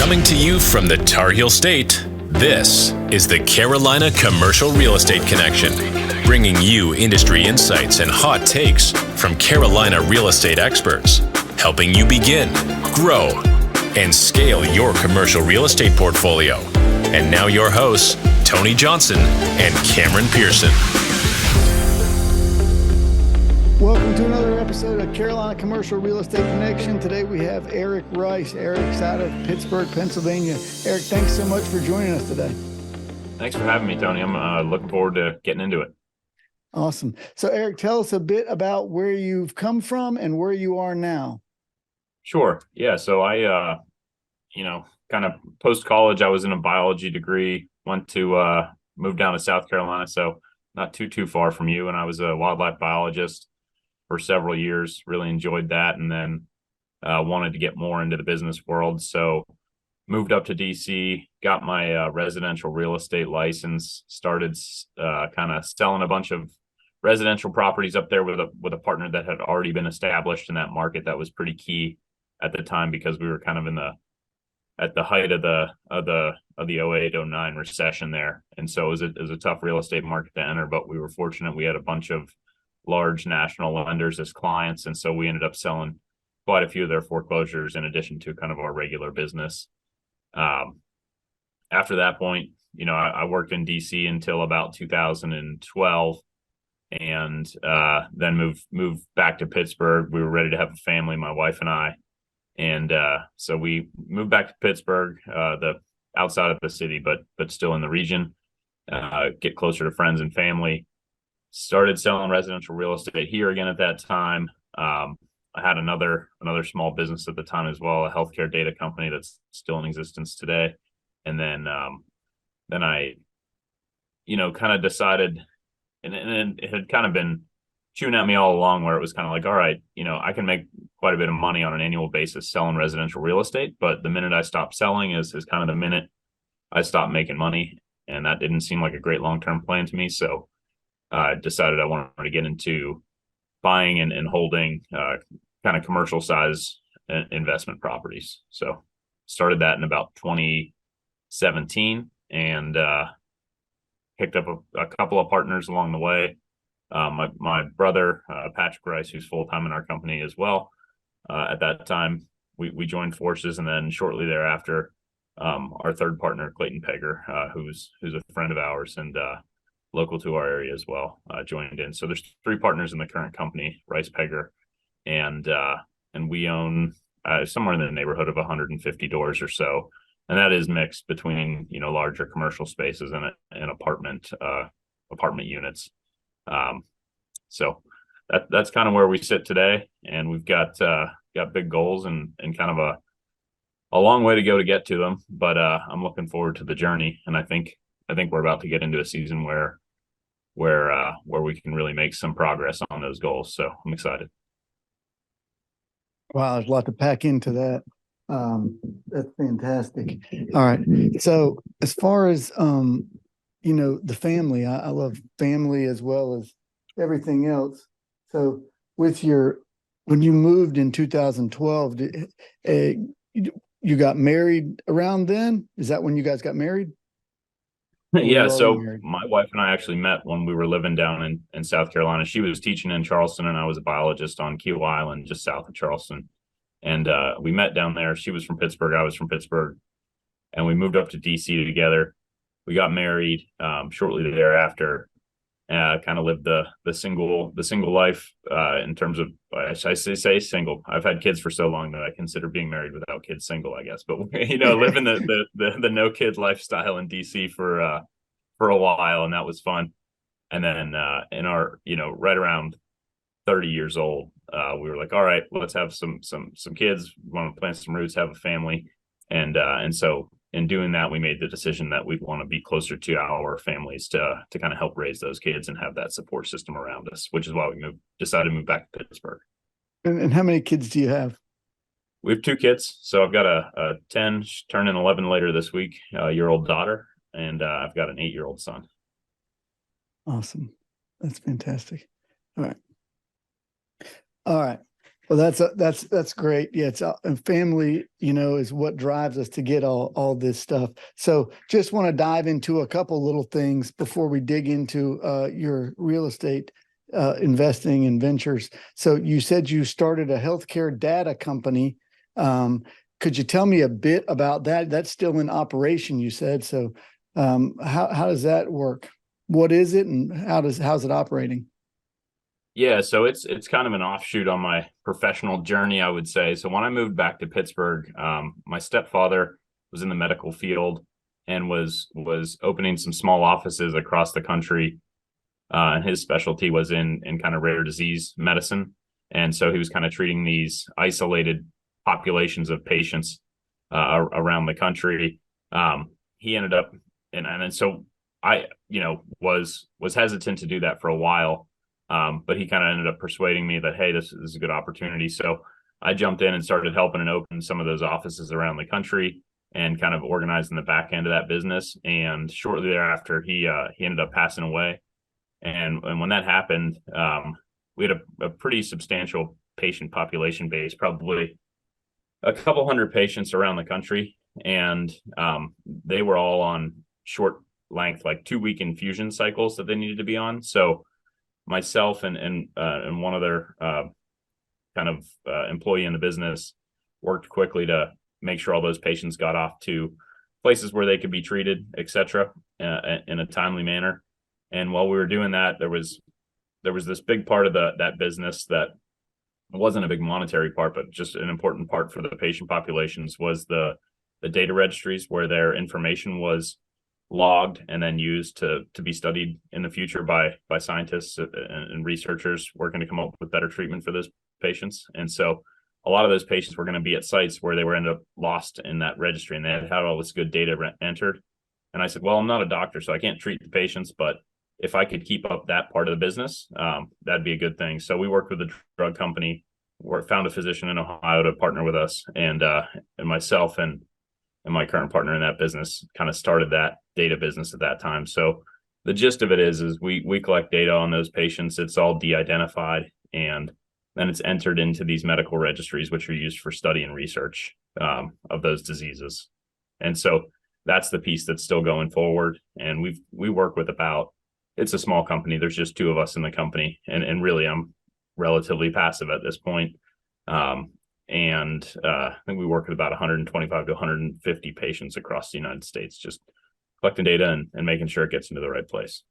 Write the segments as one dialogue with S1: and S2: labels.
S1: Coming to you from the Tar Heel State, this is the Carolina Commercial Real Estate Connection, bringing you industry insights and hot takes from Carolina real estate experts, helping you begin, grow, and scale your commercial real estate portfolio. And now your hosts, Tony Johnson and Cameron Pearson.
S2: Welcome to another episode of Carolina Commercial Real Estate Connection. Today we have Eric Rice. Eric's out of Pittsburgh, Pennsylvania. Eric, thanks so much for joining us today.
S3: Thanks for having me, Tony. I'm looking forward to getting into it.
S2: Awesome. So Eric, tell us a bit about where you've come from and where you are now.
S3: Sure. Yeah. So I, kind of post-college, I was in a biology degree, went to move down to South Carolina. So not too far from you. And I was a wildlife biologist for several years, really enjoyed that. And then wanted to get more into the business world. So moved up to DC, got my residential real estate license, started kind of selling a bunch of residential properties up there with a partner that had already been established in that market. That was pretty key at the time because we were kind of at the height of the 08-09 recession there. And so it was a tough real estate market to enter, but we were fortunate. We had a bunch of large national lenders as clients. And so we ended up selling quite a few of their foreclosures in addition to kind of our regular business. After that point, I worked in DC until about 2012 and then moved back to Pittsburgh. We were ready to have a family, my wife and I. And so we moved back to Pittsburgh, the outside of the city, but still in the region, get closer to friends and family. Started selling residential real estate here again at that time. I had another small business at the time as well, a healthcare data company that's still in existence today. And then I, kind of decided, and it had kind of been chewing at me all along where it was kind of like, all right, I can make quite a bit of money on an annual basis selling residential real estate. But the minute I stopped selling is kind of the minute I stopped making money. And that didn't seem like a great long-term plan to me. So I decided I wanted to get into buying and holding kind of commercial size investment properties. So started that in about 2017 and picked up a couple of partners along the way. My brother, Patrick Rice, who's full-time in our company as well. At that time, we joined forces, and then shortly thereafter, our third partner, Rice Pegher, who's a friend of ours and local to our area as well, joined in. So there's three partners in the current company, Rice Pegher, and we own somewhere in the neighborhood of 150 doors or so, and that is mixed between larger commercial spaces and apartment units. So that's kind of where we sit today, and we've got big goals and kind of a long way to go to get to them, but I'm looking forward to the journey. And I think we're about to get into a season where we can really make some progress on those goals. So I'm excited.
S2: Wow, there's a lot to pack into that. That's fantastic. All right. So as far as the family, I love family as well as everything else. So when you moved in 2012, you got married around then? Is that when you guys got married?
S3: Yeah. So my wife and I actually met when we were living down in South Carolina. She was teaching in Charleston and I was a biologist on Keel Island, just south of Charleston. And we met down there. She was from Pittsburgh. I was from Pittsburgh. And we moved up to DC together. We got married shortly thereafter. Kind of lived the single life in terms of, I say single. I've had kids for so long that I consider being married without kids single, I guess. But living the no kid lifestyle in DC for a while, and that was fun. And then in our right around 30 years old, we were like, all right, let's have some kids. We want to plant some roots, have a family, and so. In doing that, we made the decision that we want to be closer to our families to kind of help raise those kids and have that support system around us, which is why we decided to move back to Pittsburgh.
S2: And how many kids do you have?
S3: We have two kids. So I've got a 10, turning 11 later this week, year-old daughter, and I've got an 8-year-old son.
S2: Awesome. That's fantastic. All right. Well, that's great. Yeah, it's and family, is what drives us to get all this stuff. So, just want to dive into a couple little things before we dig into your real estate investing and ventures. So, you said you started a healthcare data company. Could you tell me a bit about that? That's still in operation, you said. So, how does that work? What is it, and how's it operating?
S3: Yeah, so it's kind of an offshoot on my professional journey, I would say. So when I moved back to Pittsburgh, my stepfather was in the medical field and was opening some small offices across the country. And his specialty was in kind of rare disease medicine. And so he was kind of treating these isolated populations of patients around the country. He ended up, and so I, was hesitant to do that for a while. But he kind of ended up persuading me that, hey, this is a good opportunity. So I jumped in and started helping and open some of those offices around the country and kind of organizing the back end of that business. And shortly thereafter, he ended up passing away. And when that happened, we had a pretty substantial patient population base, probably a couple hundred patients around the country. And they were all on short length, like 2-week infusion cycles that they needed to be on. So myself and one other employee in the business worked quickly to make sure all those patients got off to places where they could be treated, et cetera, in a timely manner. And while we were doing that, there was this big part of that business that wasn't a big monetary part, but just an important part for the patient populations was the data registries where their information was logged and then used to be studied in the future by scientists and researchers working to come up with better treatment for those patients. And so a lot of those patients were going to be at sites where they were ended up lost in that registry, and they had all this good data entered. And I said, well, I'm not a doctor, so I can't treat the patients, but if I could keep up that part of the business, that'd be a good thing. So we worked with a drug company, found a physician in Ohio to partner with us, and myself and my current partner in that business kind of started that data business at that time. So the gist of it is we collect data on those patients. It's all de-identified, and then it's entered into these medical registries, which are used for study and research of those diseases. And so that's the piece that's still going forward. And we work with it's a small company. There's just 2 of us in the company, and really I'm relatively passive at this point. I think we work with about 125 to 150 patients across the United States, just collecting data and making sure it gets into the right place.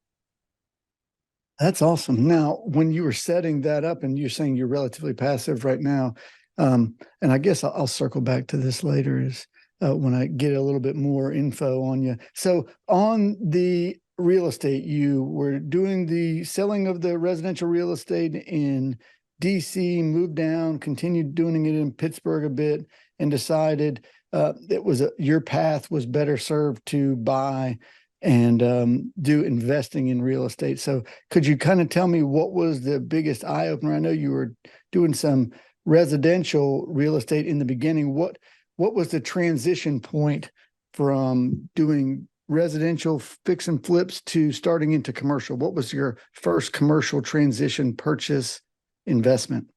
S2: That's awesome. Now, when you were setting that up, and you're saying you're relatively passive right now, and I guess I'll circle back to this later is when I get a little bit more info on you. So on the real estate, you were doing the selling of the residential real estate in DC, moved down, continued doing it in Pittsburgh a bit, and decided your path was better served to buy and do investing in real estate. So could you kind of tell me what was the biggest eye opener? I know you were doing some residential real estate in the beginning. What was the transition point from doing residential fix and flips to starting into commercial? What was your first commercial transition purchase investment?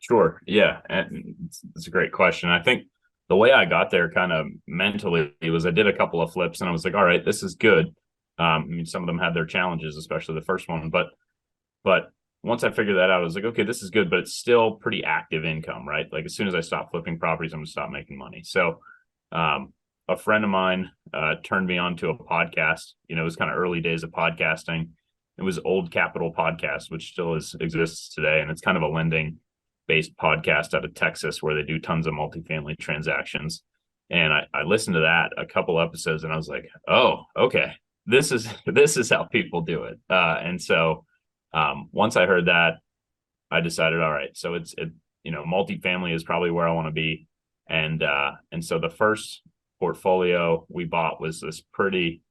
S3: Sure. Yeah. And it's a great question. I think the way I got there kind of mentally was I did a couple of flips and I was like, all right, this is good. I mean, some of them had their challenges, especially the first one, but once I figured that out, I was like, okay, this is good, but it's still pretty active income, right? Like as soon as I stop flipping properties, I'm gonna stop making money. So, a friend of mine, turned me on to a podcast. It was kind of early days of podcasting. It was Old Capital Podcast, which still exists today. And it's kind of a lending based podcast out of Texas where they do tons of multifamily transactions. And I listened to that a couple episodes and I was like, oh, okay, this is how people do it. And so once I heard that, I decided, all right, so it's multifamily is probably where I want to be. And so the first portfolio we bought was this pretty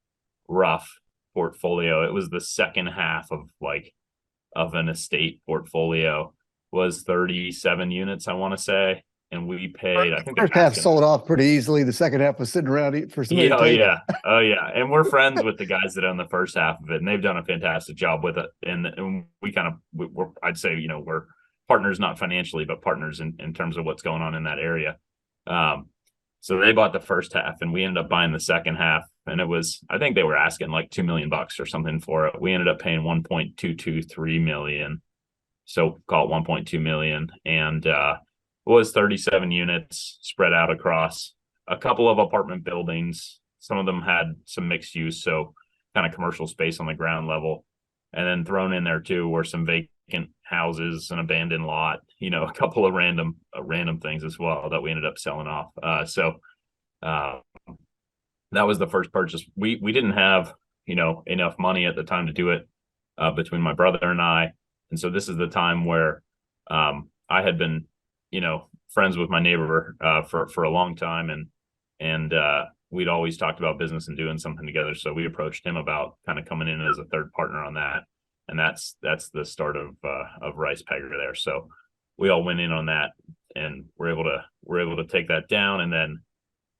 S3: rough portfolio. It was the second half of an estate portfolio, was 37 units, I want to say. And we paid, I think
S2: the first half sold off pretty easily. The second half was sitting around for somebody to take.
S3: Oh yeah. And we're friends with the guys that own the first half of it, and they've done a fantastic job with it. And we kind of, I'd say, we're partners, not financially, but partners in terms of what's going on in that area. So they bought the first half and we ended up buying the second half. And it was, I think they were asking like $2 million or something for it. We ended up paying 1.223 million. So call it 1.2 million. And it was 37 units spread out across a couple of apartment buildings. Some of them had some mixed use, so kind of commercial space on the ground level. And then thrown in there too were some vacant houses, an abandoned lot, a couple of random things as well that we ended up selling off. So that was the first purchase. We didn't have, enough money at the time to do it between my brother and I. And so this is the time where I had been, friends with my neighbor for a long time. And we'd always talked about business and doing something together. So we approached him about kind of coming in as a third partner on that. And that's the start of Rice Pegher there. So we all went in on that and we're able to take that down, and then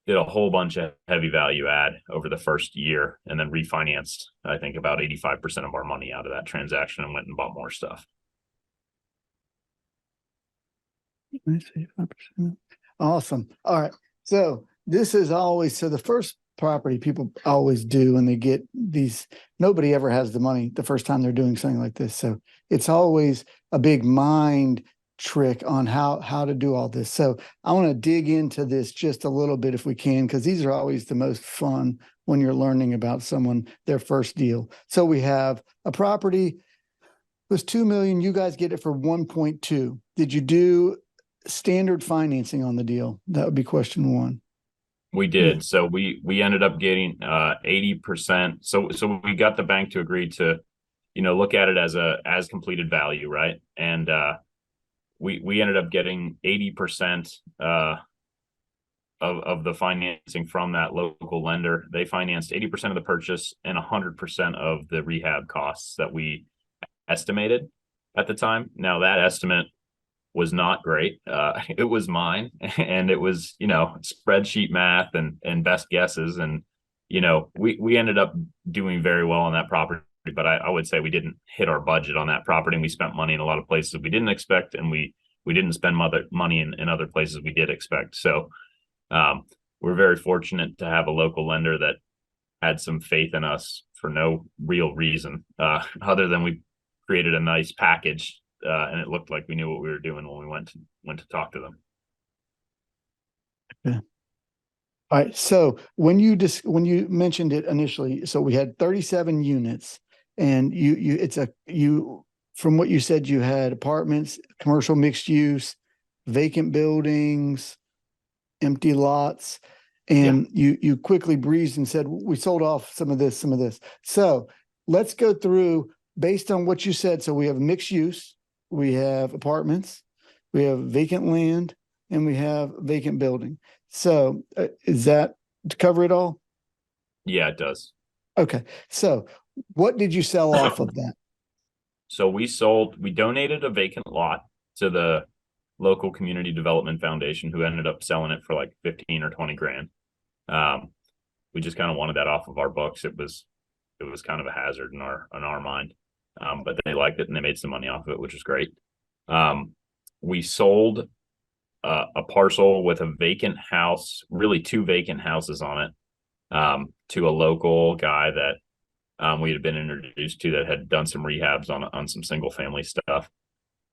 S3: did a whole bunch of heavy value add over the first year, and then refinanced, I think, about 85% of our money out of that transaction and went and bought more stuff.
S2: 85%. Awesome. All right. So this is always, the first property people always do when they get these, nobody ever has the money the first time they're doing something like this. So it's always a big mind trick on how to do all this. So I want to dig into this just a little bit if we can, because these are always the most fun when you're learning about someone, their first deal. So we have a property was 2 million. You guys get it for 1.2. Did you do standard financing on the deal? That would be question one.
S3: We did. So we ended up getting 80%. So we got the bank to agree to, look at it as completed value, right? And we ended up getting 80% of the financing from that local lender. They financed 80% of the purchase and 100% of the rehab costs that we estimated at the time. Now that estimate was not great. It was mine, and it was, spreadsheet math and best guesses. And, we ended up doing very well on that property, but I would say we didn't hit our budget on that property, and we spent money in a lot of places we didn't expect. And we didn't spend money in other places we did expect. So we're very fortunate to have a local lender that had some faith in us for no real reason, other than we created a nice package. And it looked like we knew what we were doing when we went to talk to them.
S2: Yeah. All right. So when you mentioned it initially, so we had 37 units, and from what you said, you had apartments, commercial mixed use, vacant buildings, empty lots, and you quickly breezed and said, we sold off some of this. So let's go through based on what you said. So we have mixed use, we have apartments, we have vacant land, and we have vacant building. So is that to cover it all?
S3: Yeah, it does.
S2: Okay. So what did you sell off of that?
S3: So we donated a vacant lot to the local community development foundation, who ended up selling it for like 15 or 20 grand. We just kind of wanted that off of our books. It was kind of a hazard in our mind. But they liked it and they made some money off of it, which is great. We sold a parcel with a vacant house, really two vacant houses on it, to a local guy that we had been introduced to that had done some rehabs on some single family stuff.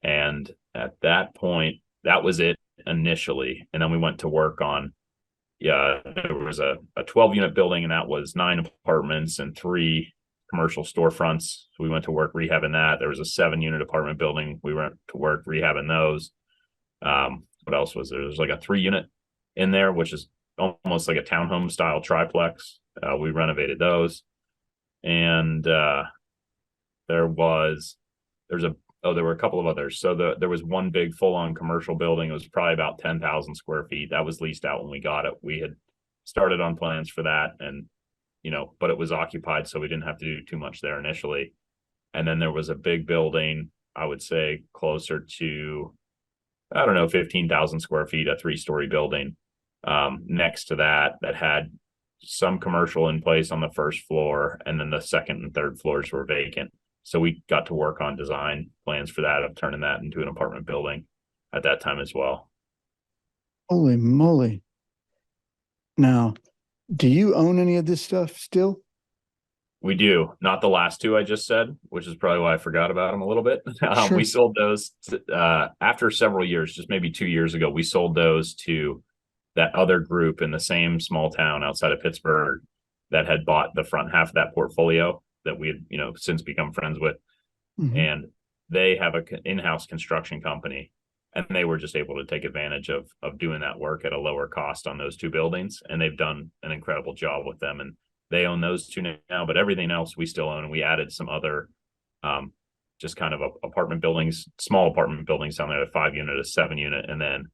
S3: And at that point, that was it initially. And then we went to work on, there was a 12 unit building, and that was 9 apartments and 3 commercial storefronts. So we went to work rehabbing that. There was a 7 unit apartment building. We went to work rehabbing those. What else was there? There's like a 3 unit in there, which is almost like a townhome style triplex. We renovated those. And there were a couple of others. So there was one big full on commercial building. It was probably about 10,000 square feet. That was leased out when we got it. We had started on plans for that, and but it was occupied, so we didn't have to do too much there initially. And then there was a big building, I would say closer to, 15,000 square feet, a 3-story building next to that had some commercial in place on the first floor, and then the second and third floors were vacant. So we got to work on design plans for that, of turning that into an apartment building at that time as well.
S2: Holy moly. Now, do you own any of this stuff still?
S3: We do. Not the last two I just said, which is probably why I forgot about them a little bit.
S2: Sure.
S3: We sold those after several years, just maybe 2 years ago. We sold those to that other group in the same small town outside of Pittsburgh that had bought the front half of that portfolio that we had, since become friends with.
S2: Mhm.
S3: And they have an in-house construction company, and they were just able to take advantage of doing that work at a lower cost on those two buildings. And they've done an incredible job with them. And they own those two now, but everything else we still own. And we added some other just kind of apartment buildings, small apartment buildings down there, a 5-unit, a 7-unit, and then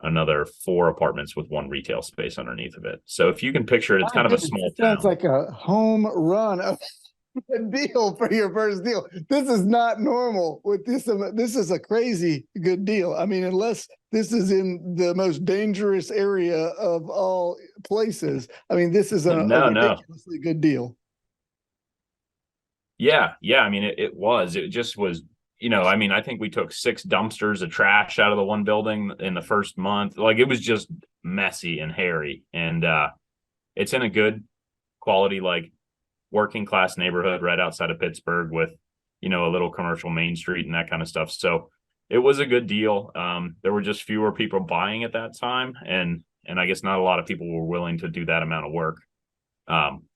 S3: another 4 apartments with 1 retail space underneath of it. So if you can picture it, it's kind of a small town.
S2: Sounds like a home run of a deal for your first deal. This is not normal with this. This is a crazy good deal. I mean, unless this is in the most dangerous area of all places. I mean, this is a ridiculously good deal.
S3: Yeah. I mean, it just was, I think we took 6 dumpsters of trash out of the one building in the first month. Like, it was just messy and hairy. And it's in a good quality, like, working class neighborhood right outside of Pittsburgh with, a little commercial Main Street and that kind of stuff. So it was a good deal. There were just fewer people buying at that time. And I guess not a lot of people were willing to do that amount of work.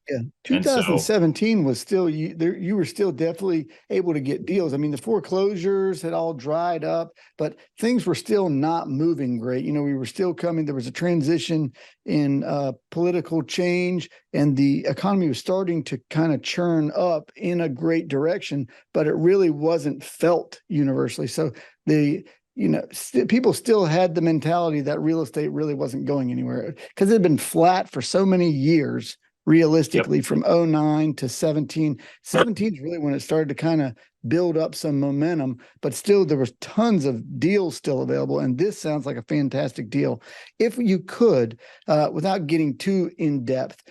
S2: Yeah, 2017 was still you were still definitely able to get deals. I mean, the foreclosures had all dried up, but things were still not moving great. We were still coming. There was a transition in political change, and the economy was starting to kind of churn up in a great direction, but it really wasn't felt universally. So people still had the mentality that real estate really wasn't going anywhere because it had been flat for so many years. Realistically, from 09 to 17. 17 is really when it started to kind of build up some momentum, but still there was tons of deals still available. And this sounds like a fantastic deal. If you could, without getting too in depth,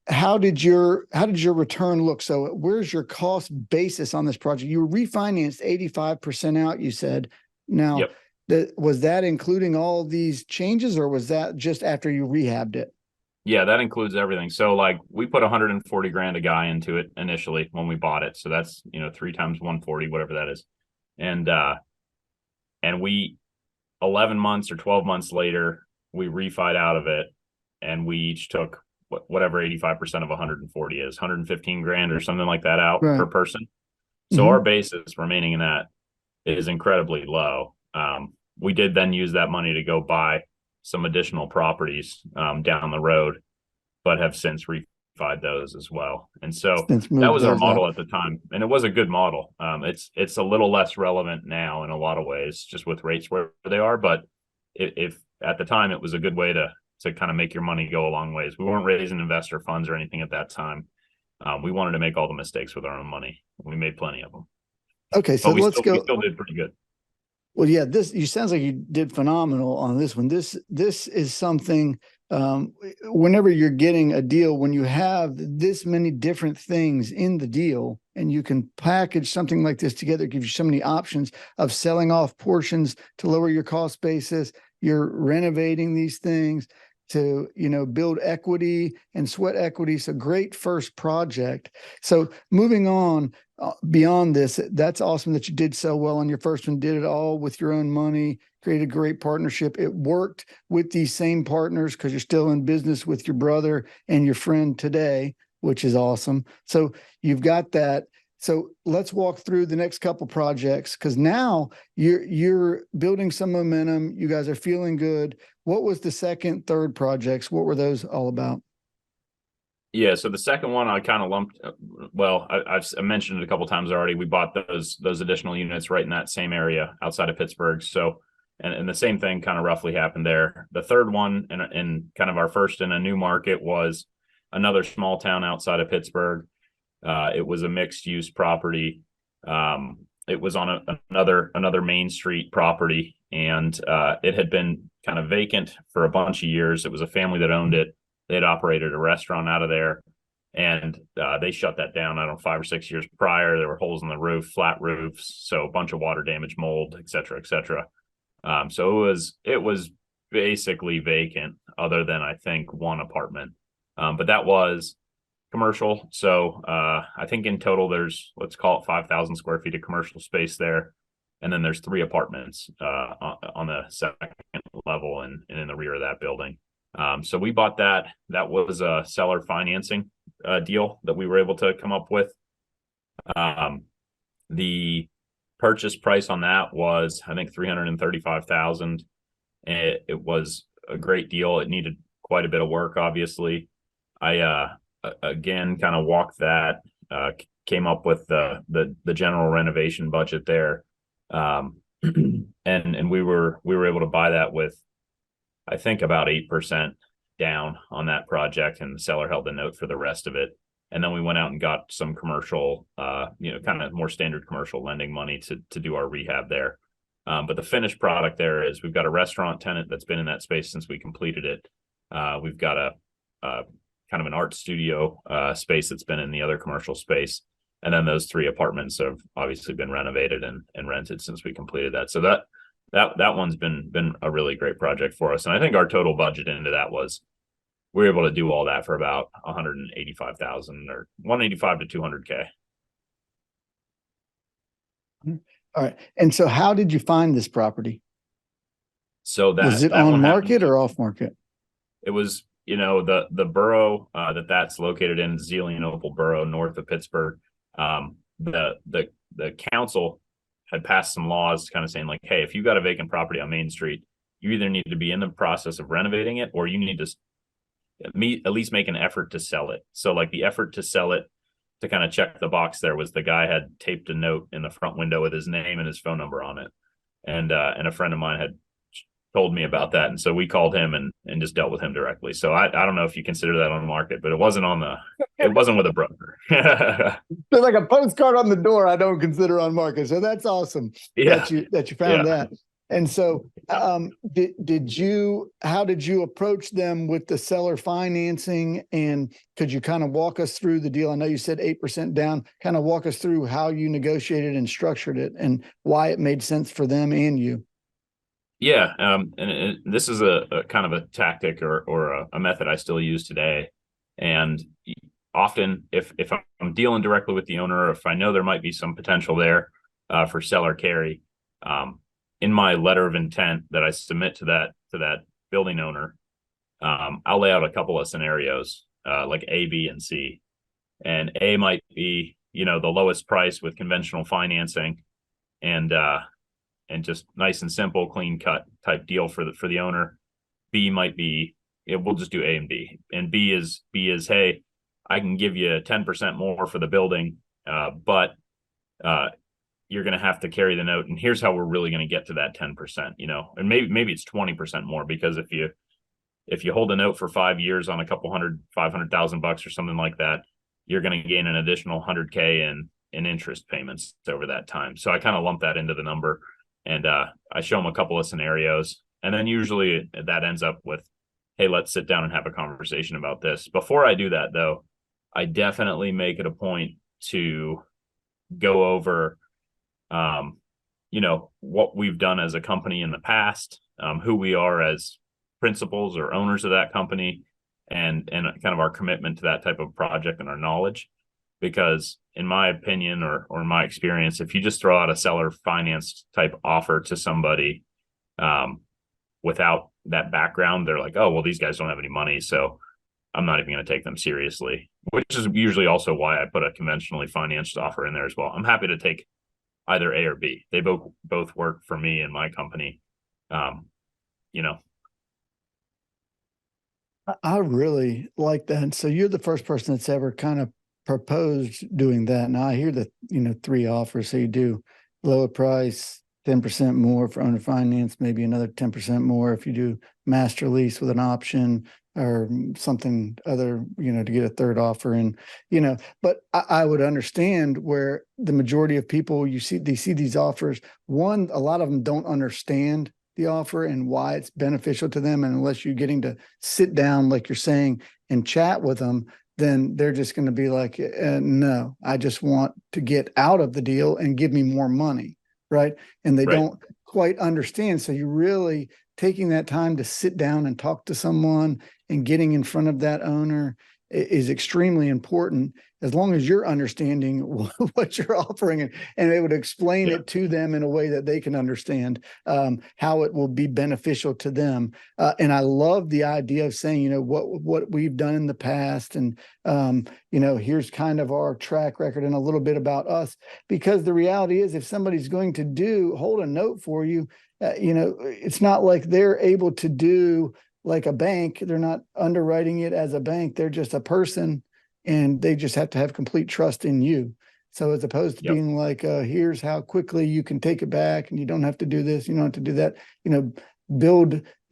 S2: how did your return look? So where's your cost basis on this project? You refinanced 85% out, you said. Now, was that including all these changes, or was that just after you rehabbed it?
S3: Yeah, that includes everything. So, like, we put 140 grand a guy into it initially when we bought it. So that's 3 times 140, whatever that is. And we 11 months or 12 months later, we refied out of it, and we each took whatever 85% of 140 is, 115 grand or something like that out per person. So our basis remaining in that is incredibly low. We did then use that money to go buy some additional properties down the road, but have since refied those as well. And so that was our model at the time, and it was a good model. It's a little less relevant now in a lot of ways, just with rates where they are. But if at the time, it was a good way to kind of make your money go a long ways. We weren't raising investor funds or anything at that time. We wanted to make all the mistakes with our own money. We made plenty of them.
S2: Okay, so let's go.
S3: We still did pretty good.
S2: Well, yeah, sounds like you did phenomenal on this one. This is something, whenever you're getting a deal, when you have this many different things in the deal and you can package something like this together, it gives you so many options of selling off portions to lower your cost basis. You're renovating these things to, build equity and sweat equity. So great first project. So moving on beyond this, that's awesome that you did so well on your first one, did it all with your own money, created a great partnership. It worked with these same partners because you're still in business with your brother and your friend today, which is awesome. So you've got that. So let's walk through the next couple projects, because now you're building some momentum. You guys are feeling good. What was the second, third projects? What were those all about?
S3: Yeah, so the second one I kind of lumped. Well, I've mentioned it a couple of times already. We bought those additional units right in that same area outside of Pittsburgh. So, and the same thing kind of roughly happened there. The third one, and kind of our first in a new market, was another small town outside of Pittsburgh. It was a mixed use property. It was on another Main Street property, and it had been kind of vacant for a bunch of years. It was a family that owned it. They had operated a restaurant out of there. And they shut that down, I don't know, 5 or 6 years prior. There were holes in the roof, flat roofs, so a bunch of water damage, mold, et cetera, et cetera. So it was basically vacant, other than I think one apartment. But that was commercial. So I think in total there's, let's call it 5,000 square feet of commercial space there. And then there's 3 apartments on the second level and in the rear of that building. So we bought that. That was a seller financing deal that we were able to come up with. The purchase price on that was, I think, $335,000. It was a great deal. It needed quite a bit of work, obviously. I again kind of walked that, came up with the general renovation budget there, and we were able to buy that with, I think, about 8% down on that project, and the seller held the note for the rest of it. And then we went out and got some commercial, kind of more standard commercial lending money to do our rehab there. But the finished product there is, we've got a restaurant tenant that's been in that space since we completed it. We've got a kind of an art studio space that's been in the other commercial space. And then those 3 apartments have obviously been renovated and rented since we completed that. So that one's been a really great project for us. And I think our total budget into that was, we were able to do all that for about $185,000 or $185 to $200K.
S2: All right. And so how did you find this property?
S3: So
S2: was it on market or off market?
S3: It was, the borough that's located in, Zelian-Opal Borough, north of Pittsburgh. The council had passed some laws kind of saying, like, hey, if you got a vacant property on Main Street, you either need to be in the process of renovating it, or you need to at least make an effort to sell it. So like the effort to sell it, to kind of check the box there, was the guy had taped a note in the front window with his name and his phone number on it. And a friend of mine had told me about that. And so we called him and just dealt with him directly. So I don't know if you consider that on the market, but it wasn't it wasn't with a broker.
S2: There's like a postcard on the door, I don't consider on market. So that's awesome.
S3: Yeah.
S2: that you found that. And so, how did you approach them with the seller financing? And could you kind of walk us through the deal? I know you said 8% down, kind of walk us through how you negotiated and structured it and why it made sense for them and you.
S3: Yeah. And this is a kind of a tactic or a method I still use today. And often if I'm dealing directly with the owner, or if I know there might be some potential there for seller carry, in my letter of intent that I submit to that building owner, I'll lay out a couple of scenarios, like A, B, and C. And A might be, the lowest price with conventional financing, and just nice and simple, clean cut type deal for the owner. B might be, we'll just do A and B. And B is, hey, I can give you 10% more for the building, but you're going to have to carry the note. And here's how we're really going to get to that 10%, and maybe it's 20% more, because if you hold a note for 5 years on a couple $500,000 or something like that, you're going to gain an additional $100K in interest payments over that time. So I kind of lump that into the number, and I show them a couple of scenarios. And then usually that ends up with, hey, let's sit down and have a conversation about this. Before I do that, though, I definitely make it a point to go over what we've done as a company in the past, who we are as principals or owners of that company, and kind of our commitment to that type of project and our knowledge. Because in my opinion, or in my experience, if you just throw out a seller finance type offer to somebody without that background, they're like, oh, well, these guys don't have any money, so I'm not even going to take them seriously, which is usually also why I put a conventionally financed offer in there as well. I'm happy to take either A or B. They both work for me and my company.
S2: I really like that. So you're the first person that's ever kind of proposed doing that. Now I hear the 3 offers. So you do lower price, 10% more for owner finance, maybe another 10% more if you do master lease with an option or something other, to get a third offer. And, but I would understand where the majority of people they see these offers. One, a lot of them don't understand the offer and why it's beneficial to them. And unless you're getting to sit down, like you're saying, and chat with them, then they're just going to be like, no, I just want to get out of the deal and give me more money. Right. And they
S3: Right.
S2: don't quite understand. So you really taking that time to sit down and talk to someone and getting in front of that owner is extremely important, as long as you're understanding what you're offering and able to explain it to them in a way that they can understand how it will be beneficial to them. And I love the idea of saying, what we've done in the past, and here's kind of our track record and a little bit about us, because the reality is, if somebody's going to hold a note for you, it's not like they're able to do like a bank. They're not underwriting it as a bank. They're just a person, and they just have to have complete trust in you. So as opposed to being like, here's how quickly you can take it back, and you don't have to do this, you don't have to do that, you're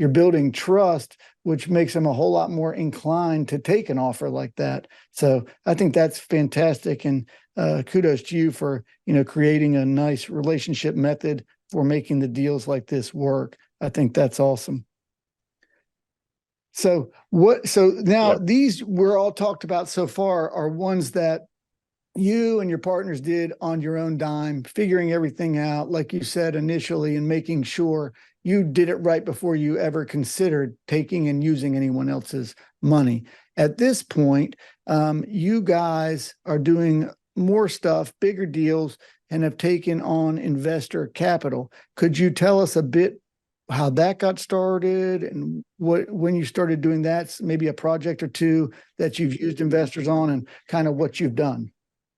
S2: building trust, which makes them a whole lot more inclined to take an offer like that. So I think that's fantastic. And kudos to you for, creating a nice relationship method for making the deals like this work. I think that's awesome. So now these we're all talked about so far are ones that you and your partners did on your own dime, figuring everything out, like you said initially, and making sure you did it right before you ever considered taking and using anyone else's money. At this point, you guys are doing more stuff, bigger deals, and have taken on investor capital. Could you tell us a bit how that got started, and when you started doing that, maybe a project or two that you've used investors on, and kind of what you've done?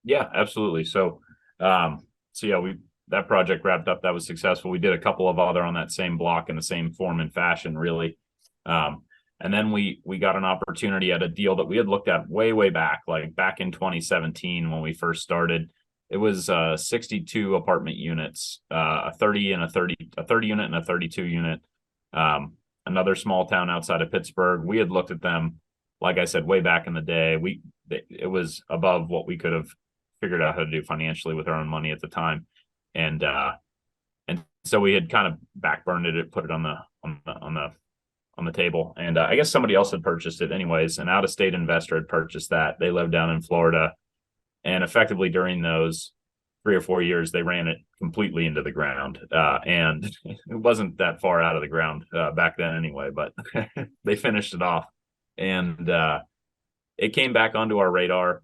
S3: Yeah, absolutely. So that project wrapped up. That was successful. We did a couple of other on that same block in the same form and fashion, really. And then we got an opportunity at a deal that we had looked at way back, like back in 2017 when we first started. It was 62 apartment units, a 30 unit and a 32 unit. Another small town outside of Pittsburgh. We had looked at them, like I said, way back in the day. It was above what we could have figured out how to do financially with our own money at the time, and so we had kind of backburned it, put it on the table, and I guess somebody else had purchased it anyways. An out-of-state investor had purchased that. They lived down in Florida. And effectively during those 3 or 4 years, they ran it completely into the ground. And it wasn't that far out of the ground back then anyway, but they finished it off. And it came back onto our radar.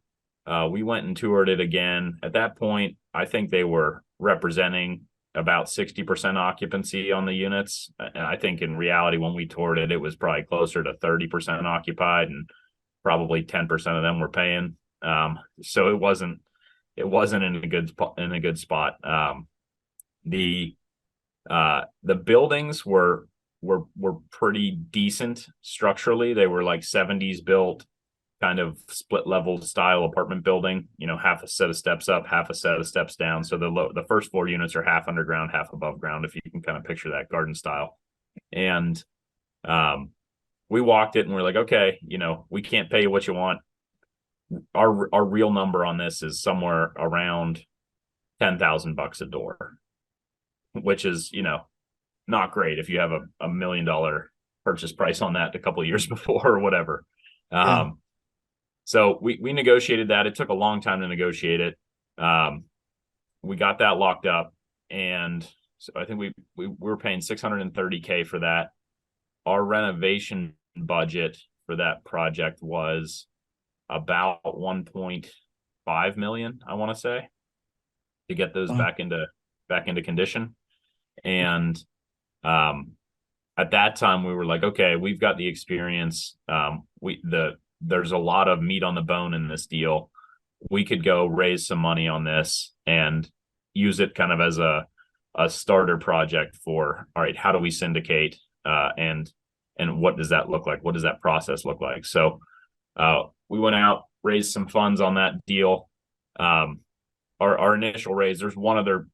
S3: We went and toured it again. At that point, I think they were representing about 60% occupancy on the units. And I think in reality, when we toured it, it was probably closer to 30% occupied, and probably 10% of them were paying. So it wasn't in a good spot. The buildings were pretty decent structurally. They were like 70s built, kind of split level style apartment building, half a set of steps up, half a set of steps down. So the first floor units are half underground, half above ground, if you can kind of picture that garden style. And we walked it and we're like, okay, we can't pay you what you want. Our real number on this is somewhere around $10,000 a door, which is, not great if you have a $1 million purchase price on that a couple of years before or whatever. So we negotiated that. It took a long time to negotiate it. We got that locked up, and so I think we were paying $630K for that. Our renovation budget for that project was about 1.5 million, I want to say, to get those back into condition. And at that time we were like, okay, we've got the experience. There's a lot of meat on the bone in this deal. We could go raise some money on this and use it kind of as a starter project for, all right, how do we syndicate? And what does that look like? What does that process look like? So we went out, raised some funds on that deal. Our initial raise, there's one other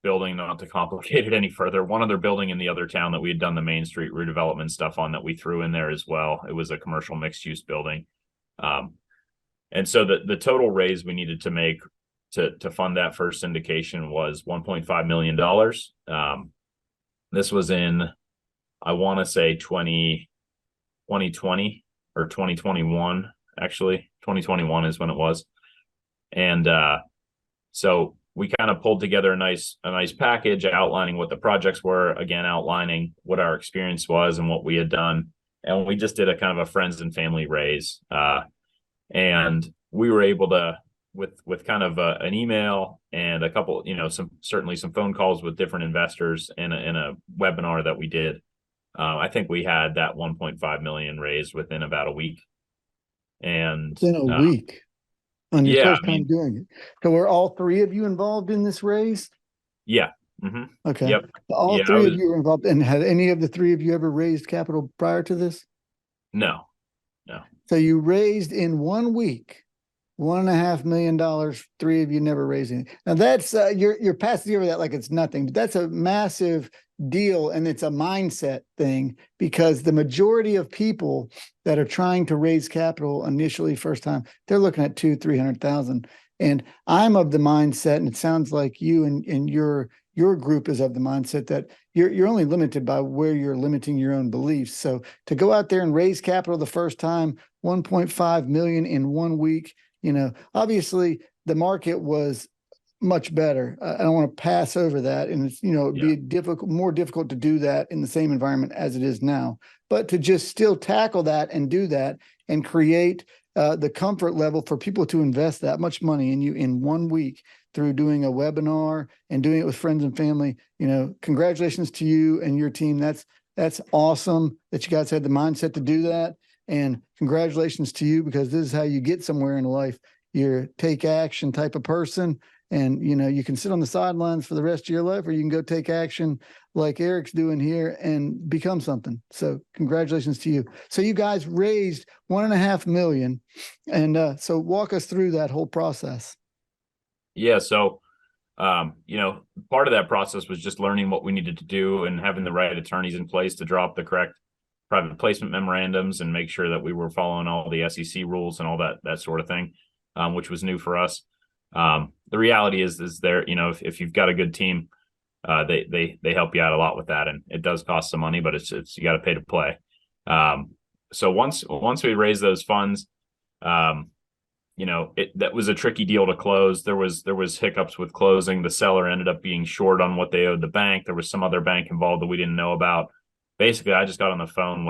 S3: building, not to complicate it any further, one other building in the other town that we had done the Main Street redevelopment stuff on that we threw in there as well. It was a commercial mixed use building. And so the total raise we needed to make to fund that first syndication was $1.5 million. This was in, I want to say 2020 or 2021. actually. 2021 is when it was. And so we kind of pulled together a nice package outlining what the projects were, again, outlining what our experience was and what we had done. And we just did a kind of a friends and family raise. And we were able to, with kind of an email and a couple, certainly some phone calls with different investors in a webinar that we did. I think we had that 1.5 million raised within about a week. And
S2: in a week on your first time doing it. So were all three of you involved in this raise?
S3: Yeah. Mm-hmm.
S2: Okay.
S3: Yep.
S2: All three of you were involved. And had any of the three of you ever raised capital prior to this?
S3: No.
S2: So you raised in 1 week $1.5 million. Three of you never raised anything. Now that's you're passing over that like it's nothing, but that's a massive deal, and it's a mindset thing, because the majority of people that are trying to raise capital initially first time, they're looking at 200,000-300,000. And I'm of the mindset, and it sounds like you and your group is of the mindset that you're only limited by where you're limiting your own beliefs. So to go out there and raise capital the first time, 1.5 million in 1 week, obviously the market was much better. I don't want to pass over that. And it's, it'd be more difficult to do that in the same environment as it is now, but to just still tackle that and do that and create the comfort level for people to invest that much money in you in 1 week through doing a webinar and doing it with friends and family. Congratulations to you and your team. That's awesome that you guys had the mindset to do that. And congratulations to you, because this is how you get somewhere in life. You're a take action type of person. And, you can sit on the sidelines for the rest of your life, or you can go take action like Eric's doing here and become something. So congratulations to you. So you guys raised $1.5 million. And so walk us through that whole process.
S3: Yeah. So, part of that process was just learning what we needed to do and having the right attorneys in place to draw up the correct private placement memorandums and make sure that we were following all the SEC rules and all that sort of thing, which was new for us. The reality is there, if you've got a good team, they help you out a lot with that, and it does cost some money, but it's you got to pay to play. So once we raised those funds, that was a tricky deal to close. There was hiccups with closing. The seller ended up being short on what they owed the bank. There was some other bank involved that we didn't know about. Basically, I just got on the phone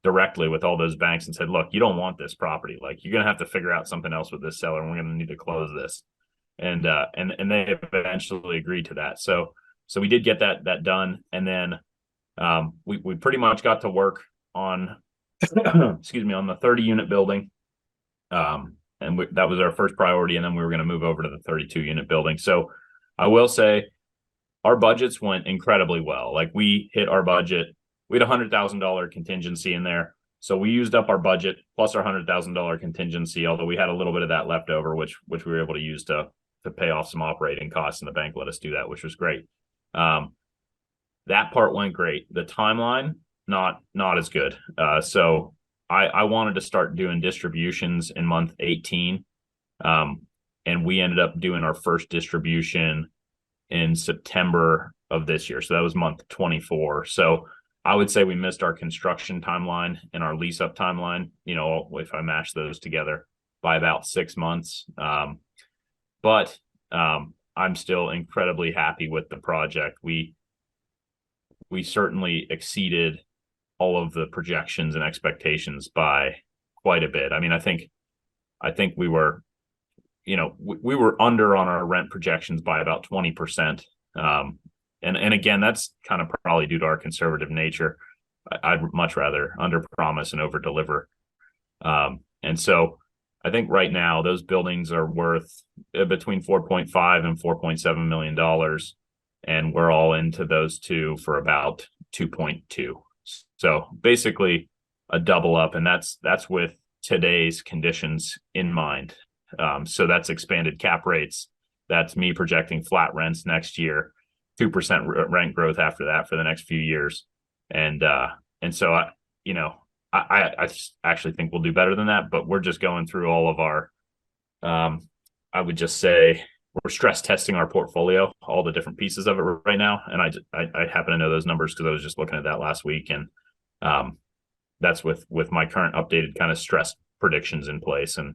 S3: directly with all those banks and said, look, you don't want this property. Like, you're going to have to figure out something else with this seller, and we're going to need to close this. And they eventually agreed to that. So we did get that done. And then we pretty much got to work on, on the 30 unit building. And that was our first priority. And then we were going to move over to the 32 unit building. So I will say our budgets went incredibly well. Like, we hit our budget. We had $100,000 contingency in there. So we used up our budget plus our $100,000 contingency, although we had a little bit of that left over, which we were able to use to pay off some operating costs, and the bank let us do that, which was great. That part went great. The timeline, not as good. So I wanted to start doing distributions in month 18. And we ended up doing our first distribution in September of this year. So that was month 24. So I would say we missed our construction timeline and our lease up timeline, if I mash those together, by about 6 months. But I'm still incredibly happy with the project. We certainly exceeded all of the projections and expectations by quite a bit. I mean, I think we were, we were under on our rent projections by about 20%. And again, that's kind of probably due to our conservative nature. I'd much rather under promise and over deliver. And so I think right now those buildings are worth between $4.5 and $4.7 million. And we're all into those two for about 2.2. So basically a double up, and that's with today's conditions in mind. So that's expanded cap rates. That's me projecting flat rents next year, 2% rent growth after that for the next few years. And so I actually think we'll do better than that, but we're just going through all of our, I would just say we're stress testing our portfolio, all the different pieces of it right now. And I happen to know those numbers because I was just looking at that last week. And that's with my current updated kind of stress predictions in place, and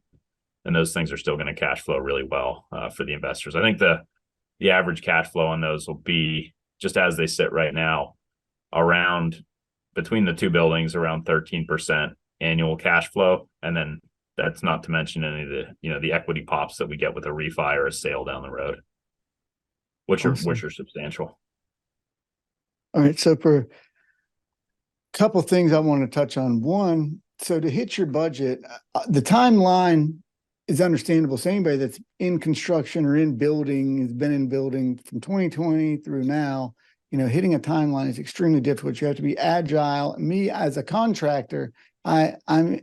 S3: those things are still going to cash flow really well for the investors. I think the average cash flow on those will be, just as they sit right now, around, between the two buildings, around 13% annual cash flow. And then that's not to mention any of the, the equity pops that we get with a refi or a sale down the road, which
S2: Awesome.
S3: are substantial.
S2: All right. So for a couple of things I want to touch on. One, so to hit your budget, the timeline is understandable. So anybody that's in construction or in building, has been in building from 2020 through now, hitting a timeline is extremely difficult. You have to be agile. Me as a contractor, I'm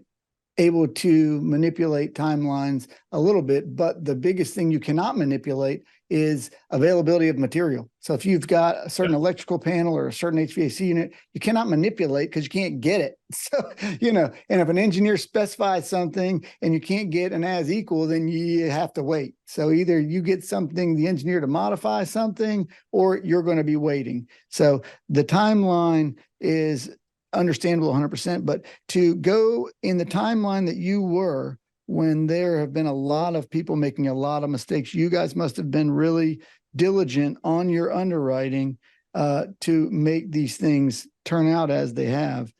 S2: able to manipulate timelines a little bit, but the biggest thing you cannot manipulate is availability of material. So if you've got a certain electrical panel or a certain HVAC unit, you cannot manipulate because you can't get it. So, and if an engineer specifies something and you can't get an as equal, then you have to wait. So either you get something, the engineer to modify something, or you're going to be waiting. So the timeline is understandable 100%, but to go in the timeline that you were, when there have been a lot of people making a lot of mistakes, you guys must have been really diligent on your underwriting to make these things turn out as they have.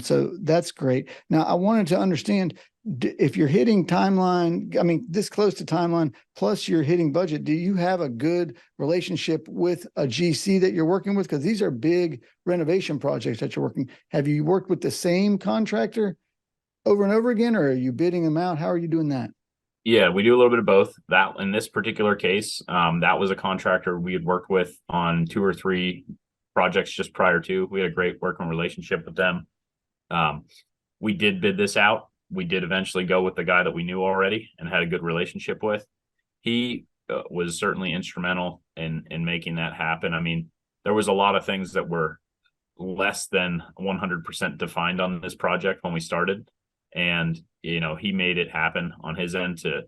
S2: So that's great. Now, I wanted to understand, if you're hitting timeline, this close to timeline, plus you're hitting budget, do you have a good relationship with a GC that you're working with? Because these are big renovation projects that you're working. Have you worked with the same contractor over and over again, or are you bidding them out? How are you doing that?
S3: Yeah, we do a little bit of both. That, in this particular case, that was a contractor we had worked with on 2 or 3 projects just prior to. We had a great working relationship with them. We did bid this out. We did eventually go with the guy that we knew already and had a good relationship with. He was certainly instrumental in making that happen. There was a lot of things that were less than 100% defined on this project when we started. And, he made it happen on his end to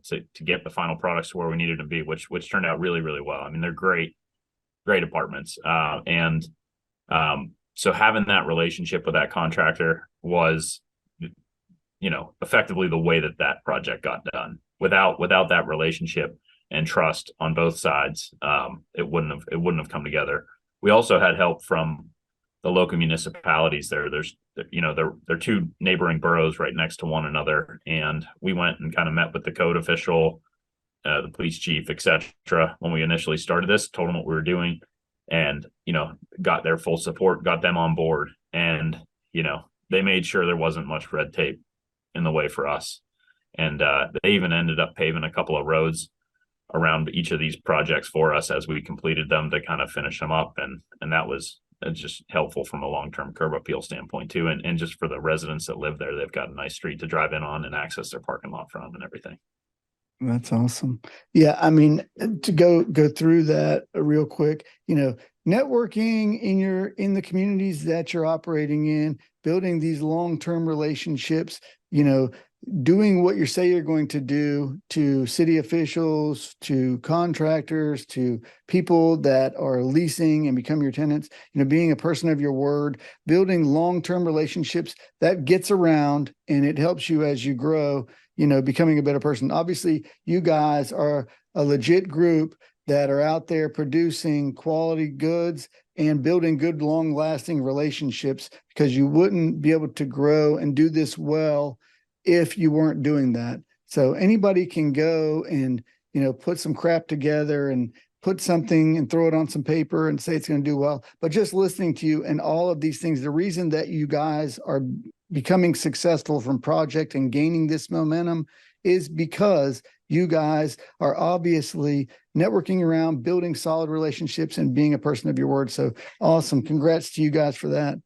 S3: get the final products to where we needed to be, which turned out really, really well. They're great apartments. So having that relationship with that contractor was, effectively the way that project got done. Without that relationship and trust on both sides, it wouldn't have come together. We also had help from the local municipalities there. They're 2 neighboring boroughs right next to one another. And we went and kind of met with the code official, the police chief, etc. when we initially started this, told them what we were doing, and, got their full support, got them on board. And, they made sure there wasn't much red tape in the way for us. And they even ended up paving a couple of roads around each of these projects for us as we completed them to kind of finish them up. And that was just helpful from a long-term curb appeal standpoint too. And just for the residents that live there, they've got a nice street to drive in on and access their parking lot from and everything.
S2: That's awesome. Yeah. To go through that real quick, networking in the communities that you're operating in, building these long-term relationships, doing what you say you're going to do to city officials, to contractors, to people that are leasing and become your tenants, being a person of your word, building long-term relationships, that gets around and it helps you as you grow, becoming a better person. Obviously, you guys are a legit group that are out there producing quality goods and building good, long-lasting relationships, because you wouldn't be able to grow and do this well if you weren't doing that. So anybody can go and, put some crap together and put something and throw it on some paper and say it's going to do well. But just listening to you and all of these things, the reason that you guys are becoming successful from project and gaining this momentum is because you guys are obviously networking around, building solid relationships, and being a person of your word. So awesome. Congrats to you guys for that.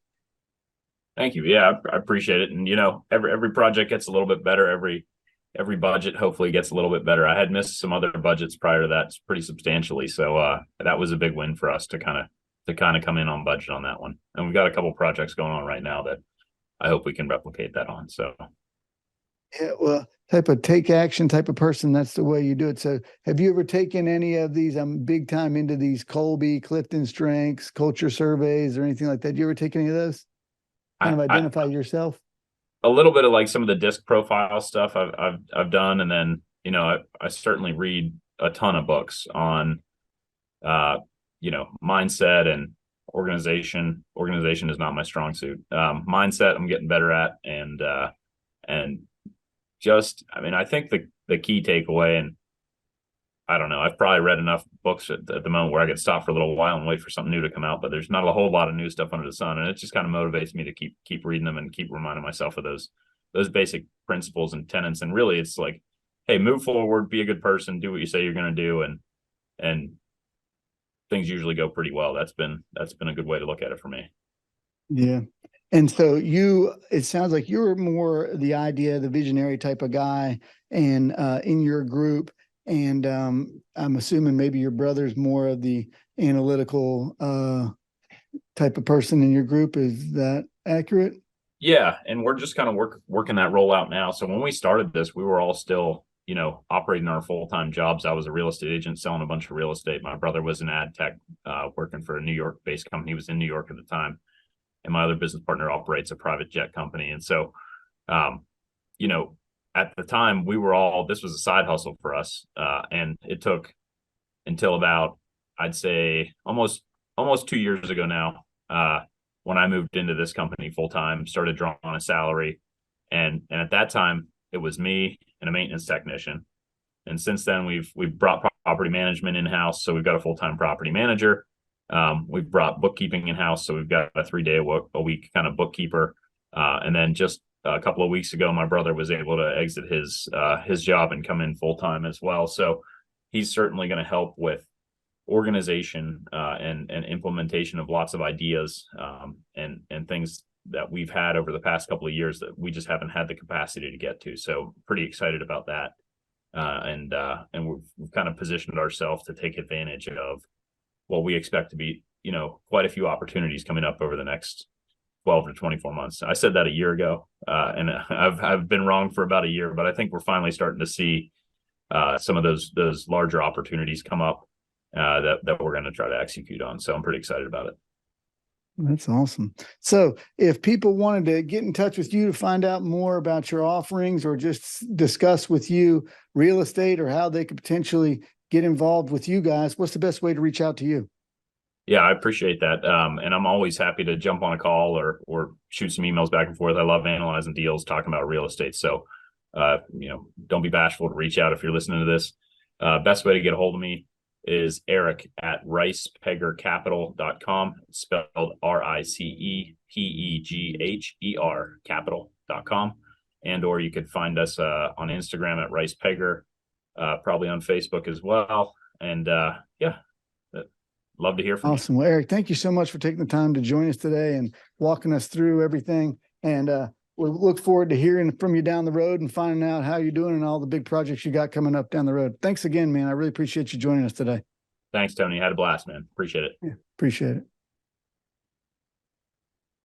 S3: Thank you. Yeah, I appreciate it. And, every project gets a little bit better. Every budget hopefully gets a little bit better. I had missed some other budgets prior to that pretty substantially. So that was a big win for us to kind of come in on budget on that one. And we've got a couple projects going on right now that I hope we can replicate that on. So
S2: yeah, well, type of take action type of person, that's the way you do it. So have you ever taken any of these, I'm big time into these Colby, Clifton Strengths, culture surveys or anything like that? Do you ever take any of those? Kind of identify yourself?
S3: a little bit of like some of the disc profile stuff I've done, and then I certainly read a ton of books on mindset and organization. Organization is not my strong suit. Mindset I'm getting better at, and just, I mean, I think the key takeaway, and I don't know, I've probably read enough books at the moment where I could stop for a little while and wait for something new to come out, but there's not a whole lot of new stuff under the sun. And it just kind of motivates me to keep reading them and keep reminding myself of those basic principles and tenets. And really it's like, hey, move forward, be a good person, do what you say you're going to do. And things usually go pretty well. That's been a good way to look at it for me. Yeah.
S2: And so it sounds like you're more the visionary type of guy, and in your group. And I'm assuming maybe your brother's more of the analytical type of person in your group. Is that accurate?
S3: Yeah. And we're just kind of working that role out now. So when we started this, we were all still, operating our full-time jobs. I was a real estate agent selling a bunch of real estate. My brother was an ad tech working for a New York-based company. He was in New York at the time. And my other business partner operates a private jet company. And so, at the time this was a side hustle for us. And it took until about, I'd say almost 2 years ago now, when I moved into this company full time, started drawing a salary. And at that time it was me and a maintenance technician. And since then we've brought property management in-house. So we've got a full-time property manager. We've brought bookkeeping in-house. So we've got a 3-day a week kind of bookkeeper. And then just a couple of weeks ago, my brother was able to exit his job and come in full-time as well. So he's certainly going to help with organization and implementation of lots of ideas and things that we've had over the past couple of years that we just haven't had the capacity to get to. So pretty excited about that. And we've kind of positioned ourselves to take advantage of what we expect to be, quite a few opportunities coming up over the next 12 to 24 months. I said that a year ago, and I've been wrong for about a year, but I think we're finally starting to see some of those larger opportunities come up that we're going to try to execute on. So I'm pretty excited about it.
S2: That's awesome. So if people wanted to get in touch with you to find out more about your offerings, or just discuss with you real estate, or how they could potentially get involved with you guys, what's the best way to reach out to you?
S3: Yeah, I appreciate that. And I'm always happy to jump on a call or shoot some emails back and forth. I love analyzing deals, talking about real estate. So, don't be bashful to reach out if you're listening to this. Best way to get a hold of me is Eric at ricepeghercapital.com, spelled RICEPEGHER capital.com. Or you could find us on Instagram at Rice Pegher, probably on Facebook as well. And love to hear from you.
S2: Awesome. Well, Eric, thank you so much for taking the time to join us today and walking us through everything. And we'll look forward to hearing from you down the road and finding out how you're doing and all the big projects you got coming up down the road. Thanks again, man. I really appreciate you joining us today.
S3: Thanks, Tony. I had a blast, man. Appreciate it.
S2: Yeah, appreciate it.